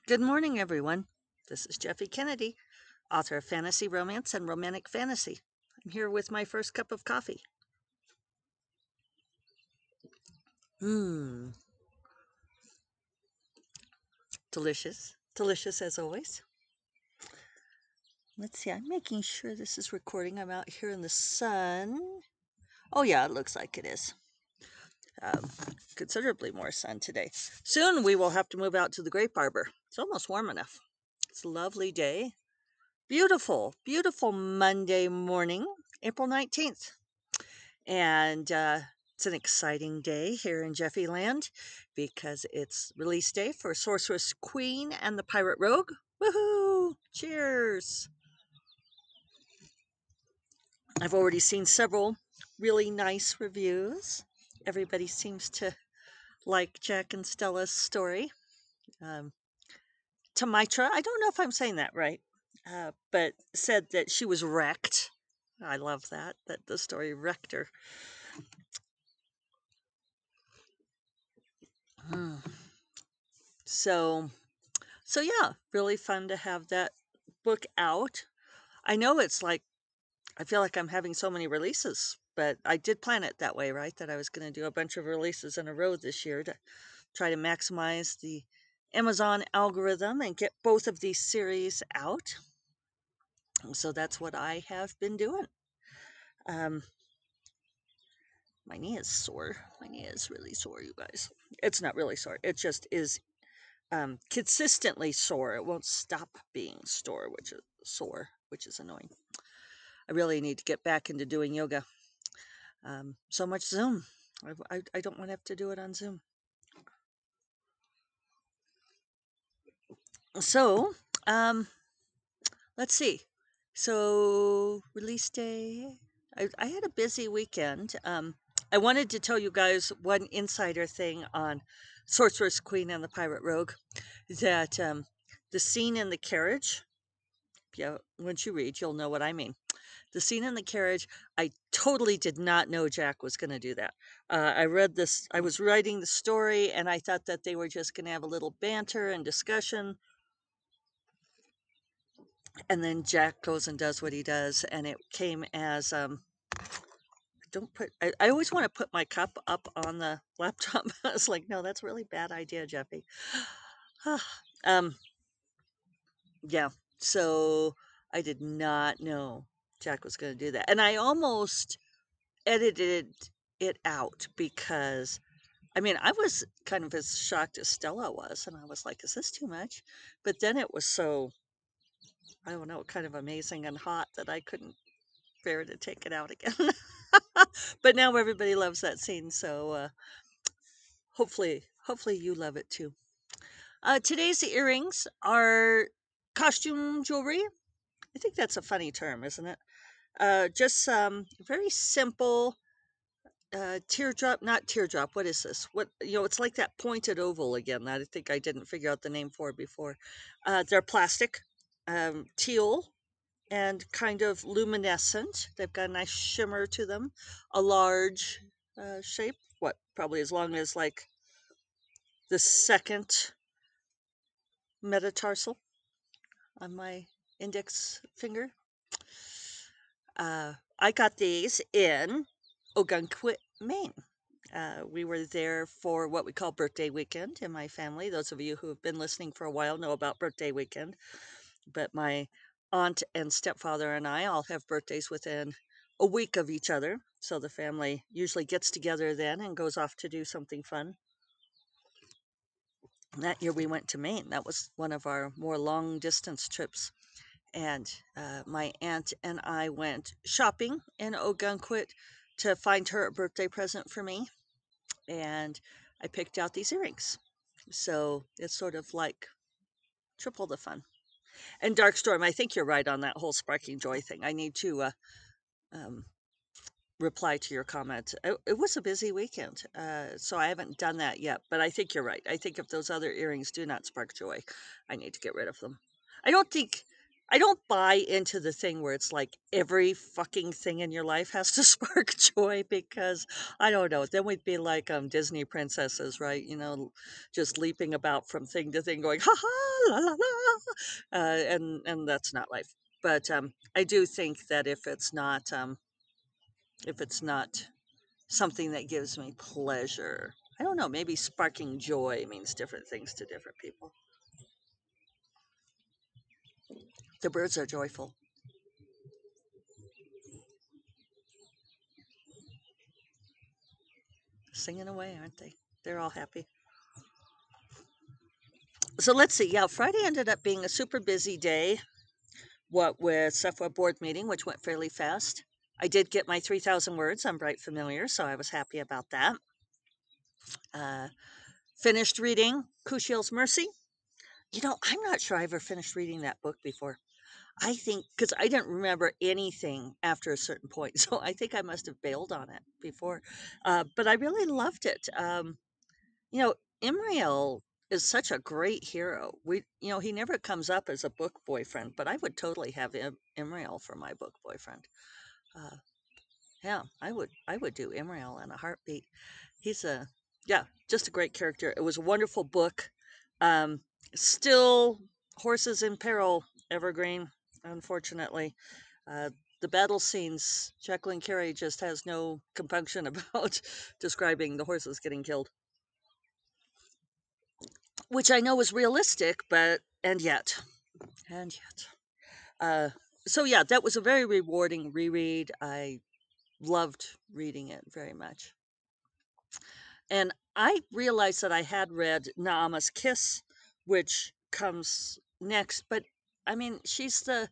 Good morning, everyone. This is Jeffy Kennedy, author of fantasy romance and romantic fantasy. I'm here with my first cup of coffee. Mmm, delicious. Delicious as always. Let's see, I'm making sure this is recording. I'm out here in the sun. Oh, yeah, it looks like it is. Um, Considerably more sun today. Soon we will have to move out to the grape arbor. It's almost warm enough. It's a lovely day. Beautiful, beautiful Monday morning, April 19th. And it's an exciting day here in Jeffy Land because it's release day for Sorceress Queen and the Pirate Rogue. Woohoo! Cheers! I've already seen several really nice reviews. Everybody seems to like Jack and Stella's story. Um, Tamitra, I don't know if I'm saying that right, but said that she was wrecked. I love that the story wrecked her. Hmm. So, so yeah, really fun to have that book out. I know it's like I feel like I'm having so many releases, but I did plan it that way, right? That I was going to do a bunch of releases in a row this year to try to maximize the Amazon algorithm and get both of these series out. So that's what I have been doing. Um, my knee is sore. My knee is really sore, you guys. It's not really sore. It just is consistently sore. It won't stop being sore, which is annoying. I really need to get back into doing yoga. So much Zoom. I don't want to have to do it on Zoom. So, um, let's see. So, release day. I had a busy weekend. I wanted to tell you guys one insider thing on Sorceress Queen and the Pirate Rogue that the scene in the carriage, yeah, once you read, you'll know what I mean. The scene in the carriage, I totally did not know Jack was going to do that. I read this, I was writing the story, and I thought that they were just going to have a little banter and discussion. And then Jack goes and does what he does, and it came as don't put, I always want to put my cup up on the laptop. I was like, no, that's a really bad idea, Jeffy. um, yeah, so I did not know Jack was going to do that. And I almost edited it out because I mean, I was kind of as shocked as Stella was, and I was like, "Is this too much?" But then it was so, I don't know, kind of amazing and hot that I couldn't bear to take it out again. But now everybody loves that scene, so hopefully you love it too. Today's earrings are costume jewelry. I think that's a funny term, isn't it? Just some very simple teardrop, not teardrop. What is this? What, it's like that pointed oval again that I think I didn't figure out the name for before. They're plastic, teal, and kind of luminescent. They've got a nice shimmer to them. A large shape, what, probably as long as like the second metatarsal on my index finger. I got these in Ogunquit, Maine. We were there for what we call birthday weekend in my family. Those of you who have been listening for a while know about birthday weekend. But my aunt and stepfather and I all have birthdays within a week of each other. So the family usually gets together then and goes off to do something fun. That year we went to Maine. That was one of our more long distance trips. And my aunt and I went shopping in Ogunquit to find her a birthday present for me. And I picked out these earrings. So it's sort of like triple the fun. And Darkstorm, I think you're right on that whole sparking joy thing. I need to um, reply to your comment. It was a busy weekend, so I haven't done that yet. But I think you're right. I think if those other earrings do not spark joy, I need to get rid of them. I don't think I don't buy into the thing where it's like every fucking thing in your life has to spark joy because I don't know. Then we'd be like Disney princesses, right? You know, just leaping about from thing to thing, going ha ha la la la, and that's not life. But I do think that if it's not something that gives me pleasure, I don't know. Maybe sparking joy means different things to different people. The birds are joyful, singing away, aren't they? They're all happy. So let's see. Yeah, Friday ended up being a super busy day. What with software board meeting, which went fairly fast. I did get my 3,000 words on Bright Familiar, so I was happy about that. Uh, Finished reading Kushiel's Mercy. You know, I'm not sure I ever finished reading that book before. I think because I didn't remember anything after a certain point, so I think I must have bailed on it before. But I really loved it. You know, Imriel is such a great hero. He never comes up as a book boyfriend, but I would totally have Imriel for my book boyfriend. Uh, yeah, I would do Imriel in a heartbeat. He's yeah, just a great character. It was a wonderful book. Um, Still horses in peril, evergreen, unfortunately. Uh, the battle scenes, Jacqueline Carey just has no compunction about describing the horses getting killed, which I know is realistic, but and yet. Uh, so yeah, that was a very rewarding reread. I loved reading it very much. And I realized that I had read Naama's Kiss, which comes next, but I mean, she's the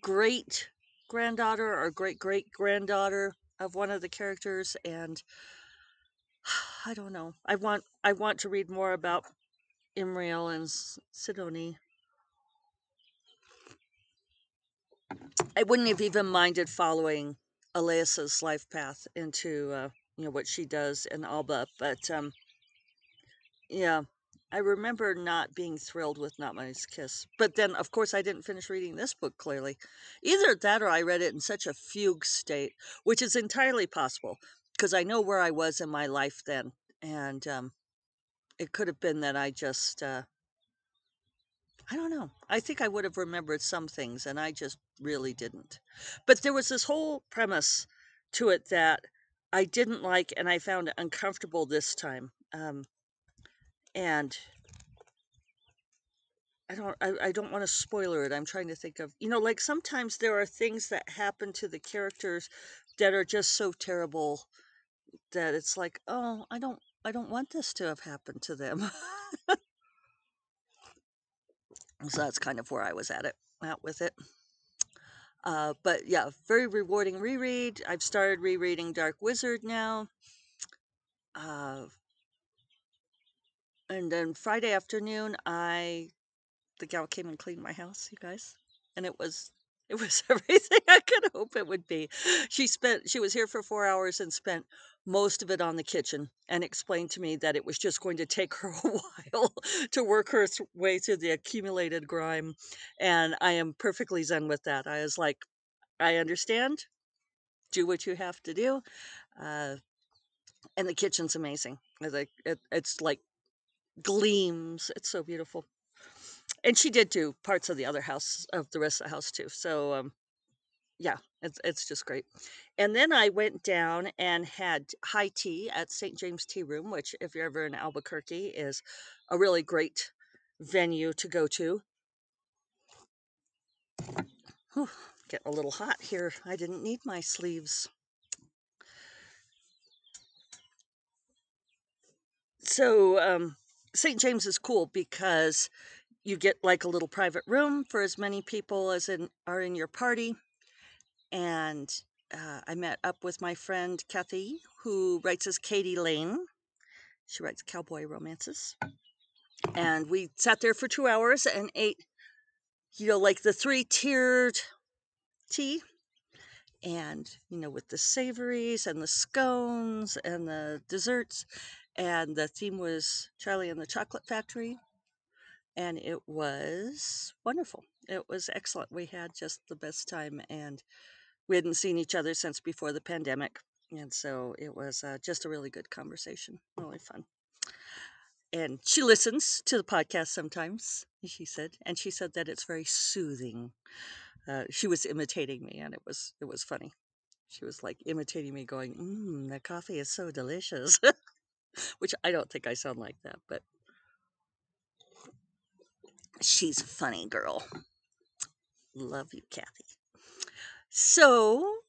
great granddaughter or great great granddaughter of one of the characters, and I don't know. I want to read more about Imriel and Sidoni. I wouldn't have even minded following Elias's life path into what she does in Alba, but yeah, I remember not being thrilled with Not My Kiss. But then, of course, I didn't finish reading this book clearly. Either that or I read it in such a fugue state, which is entirely possible because I know where I was in my life then. And it could have been that I don't know. I think I would have remembered some things and I just really didn't. But there was this whole premise to it that I didn't like and I found uncomfortable this time. And I don't wanna spoiler it, I'm trying to think of like, sometimes there are things that happen to the characters that are just so terrible that it's like, "Oh, I don't want this to have happened to them." So that's kind of where I was at with it. But yeah, very rewarding reread. I've started rereading Dark Wizard now. Uh, and then Friday afternoon, the gal came and cleaned my house, you guys, and it was everything I could hope it would be. She was here for 4 hours and spent most of it on the kitchen and explained to me that it was just going to take her a while to work her way through the accumulated grime, and I am perfectly zen with that. I was like, "I understand. Do what you have to do." Uh, and the kitchen's amazing. It's like gleams. It's so beautiful. And she did do parts of the rest of the house too. So yeah, it's just great. And then I went down and had high tea at St. James Tea Room, which if you're ever in Albuquerque is a really great venue to go to. Whew, getting a little hot here. I didn't need my sleeves. So St. James is cool because you get like a little private room for as many people as are in your party. And I met up with my friend Kathy, who writes as Katie Lane. She writes cowboy romances. And we sat there for 2 hours and ate, like the 3-tiered tea. And, with the savories and the scones and the desserts. And the theme was Charlie and the Chocolate Factory. And it was wonderful. It was excellent. We had just the best time, and we hadn't seen each other since before the pandemic. And so it was just a really good conversation, really fun. And she listens to the podcast sometimes, and she said that it's very soothing. She was imitating me, and it was funny. She was like imitating me, going, "That coffee is so delicious," which I don't think I sound like that, but she's a funny girl. Love you, Kathy. So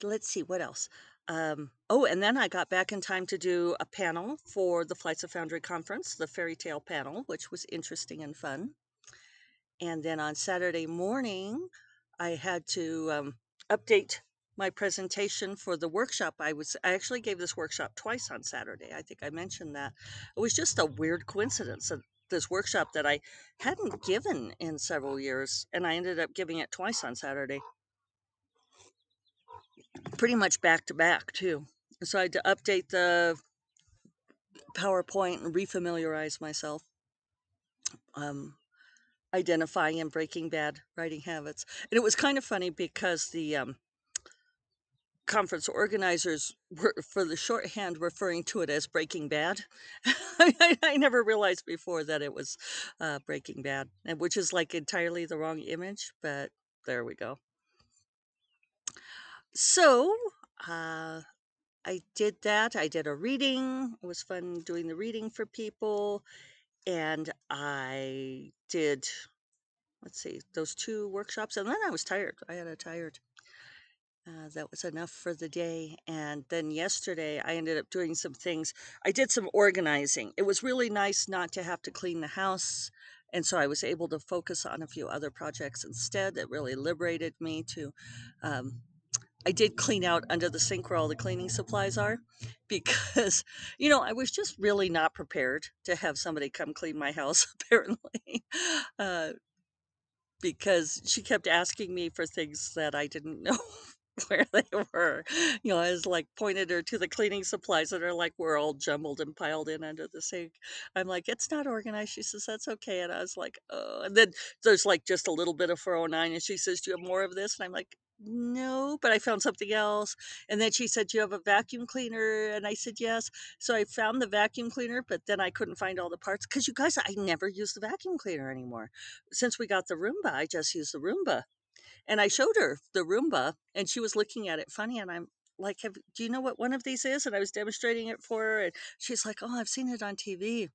let's see what else. Oh, and then I got back in time to do a panel for the Flights of Foundry conference, the fairy tale panel, which was interesting and fun. And then on Saturday morning, I had to update my presentation for the workshop. I actually gave this workshop twice on Saturday. I think I mentioned that. It was just a weird coincidence that this workshop that I hadn't given in several years, and I ended up giving it twice on Saturday, pretty much back to back too. So I had to update the PowerPoint and refamiliarize myself, um, identifying and breaking bad writing habits. And it was kind of funny because the conference organizers were, for the shorthand, referring to it as Breaking Bad. I never realized before that it was Breaking Bad, which is like entirely the wrong image, but there we go. So, uh, I did that. I did a reading. It was fun doing the reading for people. And I did, let's see, those 2 workshops. And then I was tired. I had a tired. That was enough for the day. And then yesterday, I ended up doing some things. I did some organizing. It was really nice not to have to clean the house. And so I was able to focus on a few other projects instead. That really liberated me to um, I did clean out under the sink where all the cleaning supplies are because, I was just really not prepared to have somebody come clean my house, apparently, uh, because she kept asking me for things that I didn't know where they were. I was like pointed her to the cleaning supplies that are like were all jumbled and piled in under the sink. I'm like, it's not organized. She says, that's okay. And I was like, oh, and then there's like just a little bit of 409. And she says, do you have more of this? And I'm like, no, but I found something else. And then she said, do you have a vacuum cleaner? And I said, yes. So I found the vacuum cleaner, but then I couldn't find all the parts because you guys, I never use the vacuum cleaner anymore. Since we got the Roomba, I just use the Roomba. And I showed her the Roomba, and she was looking at it funny, and I'm like, do you know what one of these is? And I was demonstrating it for her, and she's like, oh, I've seen it on TV.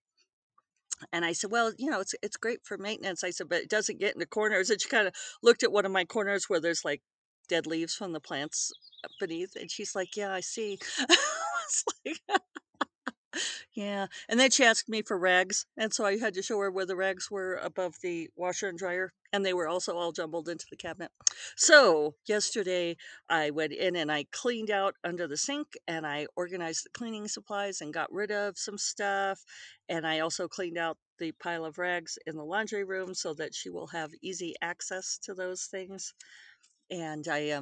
And I said, well, it's great for maintenance. I said, but it doesn't get into corners. And she kind of looked at one of my corners where there's like dead leaves from the plants beneath, and she's like, yeah, I see. I was like, yeah, and then she asked me for rags, and so I had to show her where the rags were above the washer and dryer, and they were also all jumbled into the cabinet. So yesterday I went in and I cleaned out under the sink, and I organized the cleaning supplies and got rid of some stuff, and I also cleaned out the pile of rags in the laundry room so that she will have easy access to those things. And I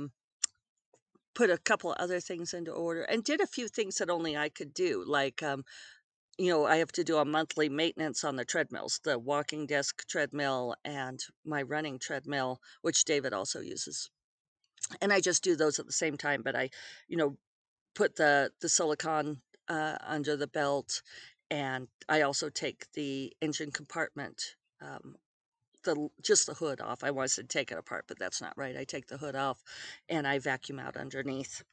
put a couple other things into order and did a few things that only I could do, like I have to do a monthly maintenance on the treadmills, the walking desk treadmill and my running treadmill, which David also uses. And I just do those at the same time, but I, you know, put the silicone under the belt, and I also take the engine compartment, just the hood off. I wanted to take it apart, but that's not right. I take the hood off, and I vacuum out underneath,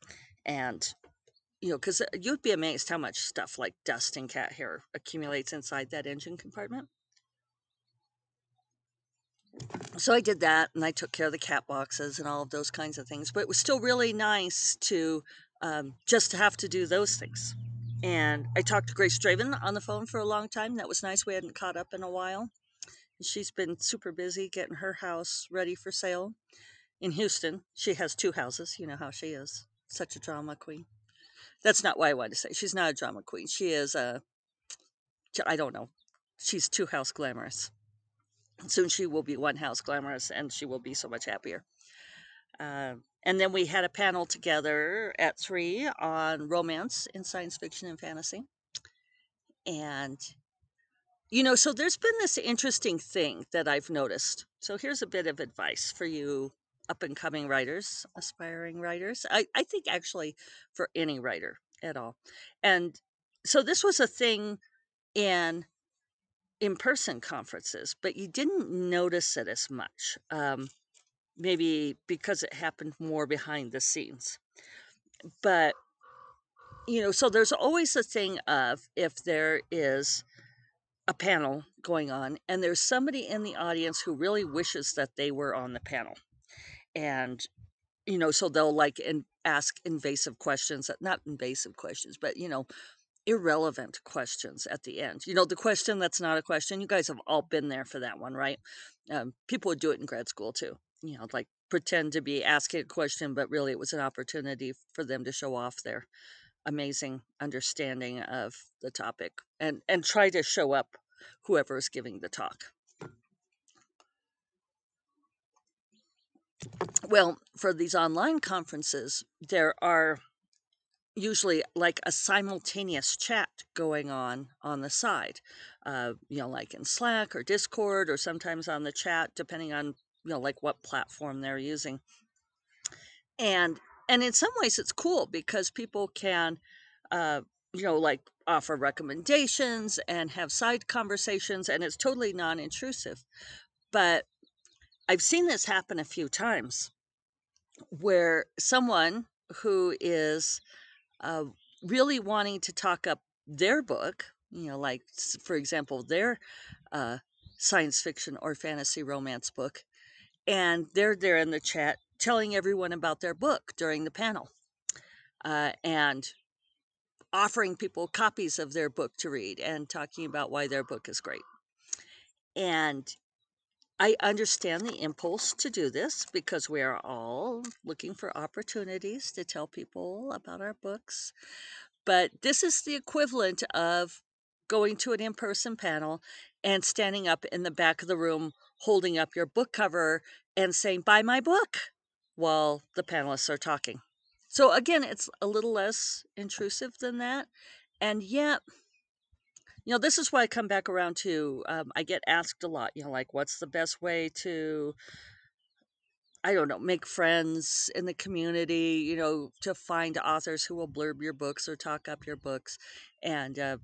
and because you'd be amazed how much stuff like dust and cat hair accumulates inside that engine compartment. So I did that, and I took care of the cat boxes and all of those kinds of things. But it was still really nice to just to have to do those things. And I talked to Grace Draven on the phone for a long time. That was nice. We hadn't caught up in a while. She's been super busy getting her house ready for sale in Houston. She has 2 houses. You know how she is. Such a drama queen. That's not why I wanted to say she's not a drama queen. She is I don't know. She's 2 house glamorous. Soon she will be 1 house glamorous, and she will be so much happier. And then we had a panel together at 3 on romance in science fiction and fantasy. And So there's been this interesting thing that I've noticed. So here's a bit of advice for you up and coming writers, aspiring writers. I think actually for any writer at all. And so this was a thing in in-person conferences, but you didn't notice it as much. Maybe because it happened more behind the scenes. But so there's always a thing of if there is a panel going on and there's somebody in the audience who really wishes that they were on the panel. And so they'll ask invasive questions, not invasive questions, but irrelevant questions at the end. The question that's not a question. You guys have all been there for that one, right? People would do it in grad school too. Like pretend to be asking a question, but really it was an opportunity for them to show off their amazing understanding of the topic and try to show up whoever is giving the talk. Well, for these online conferences, there are usually like a simultaneous chat going on the side, like in Slack or Discord or sometimes on the chat, depending on, like what platform they're using. And in some ways it's cool because people can, uh, like offer recommendations and have side conversations, and it's totally non-intrusive. But I've seen this happen a few times where someone who is uh, really wanting to talk up their book, like for example, their uh, science fiction or fantasy romance book, and they're there in the chat telling everyone about their book during the panel, and offering people copies of their book to read and talking about why their book is great. And I understand the impulse to do this because we are all looking for opportunities to tell people about our books. But this is the equivalent of going to an in-person panel and standing up in the back of the room, holding up your book cover and saying, "Buy my book," while the panelists are talking. So again, it's a little less intrusive than that. And yet, this is why I come back around to, I get asked a lot, like, what's the best way to, I don't know, make friends in the community, to find authors who will blurb your books or talk up your books. And,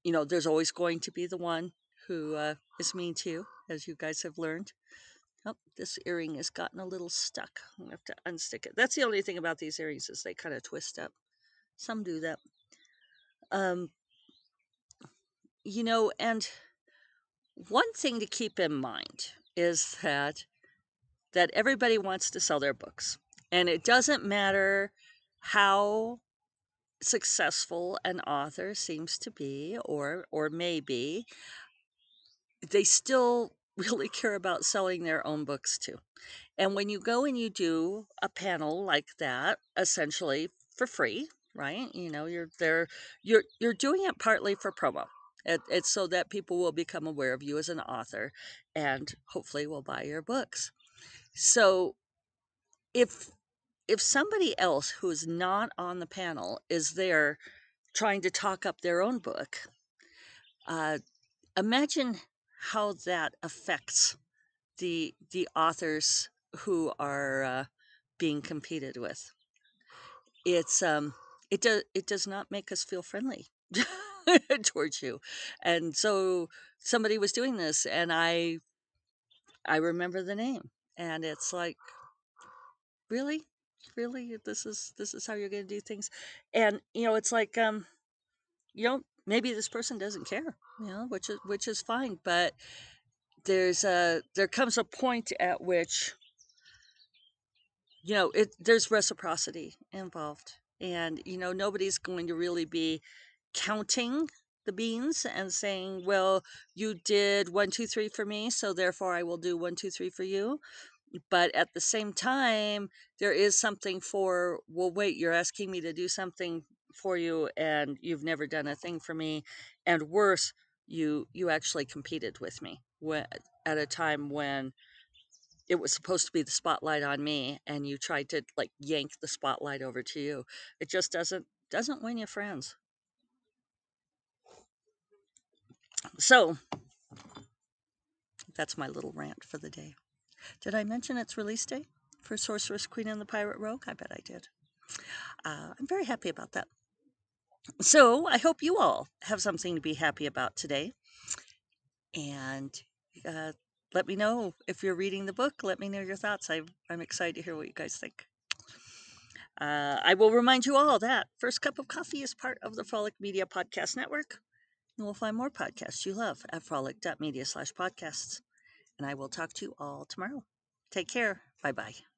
there's always going to be the one who is mean to you, as you guys have learned. Oh, this earring has gotten a little stuck. I'm going to have to unstick it. That's the only thing about these earrings is they kind of twist up. Some do that. Um, and one thing to keep in mind is that everybody wants to sell their books. And it doesn't matter how successful an author seems to be or may be, they still really care about selling their own books too. And when you go and you do a panel like that, essentially for free, right? You're there, you're doing it partly for promo. It's so that people will become aware of you as an author and hopefully will buy your books. So if if somebody else who's not on the panel is there trying to talk up their own book, uh, imagine how that affects the authors who are being competed with. It's it does not make us feel friendly towards you. And so somebody was doing this, and I remember the name, and it's like, really, really, this is how you're going to do things. And it's like, maybe this person doesn't care, which is fine, but there comes a point at which there's reciprocity involved, and nobody's going to really be counting the beans and saying, well, you did 1 2 3 for me, so therefore I will do 1 2 3 for you. But at the same time, there is something for, well, wait, you're asking me to do something for you and you've never done a thing for me. And worse, you actually competed with me at a time when it was supposed to be the spotlight on me, and you tried to like yank the spotlight over to you. It just doesn't win you friends. So that's my little rant for the day. Did I mention it's release day for Sorceress, Queen, and the Pirate Rogue? I bet I did. I'm very happy about that. So I hope you all have something to be happy about today. And uh, let me know if you're reading the book. Let me know your thoughts. I'm excited to hear what you guys think. I will remind you all that First Cup of Coffee is part of the Frolic Media Podcast Network. You will find more podcasts you love at frolic.media/podcasts. And I will talk to you all tomorrow. Take care. Bye bye.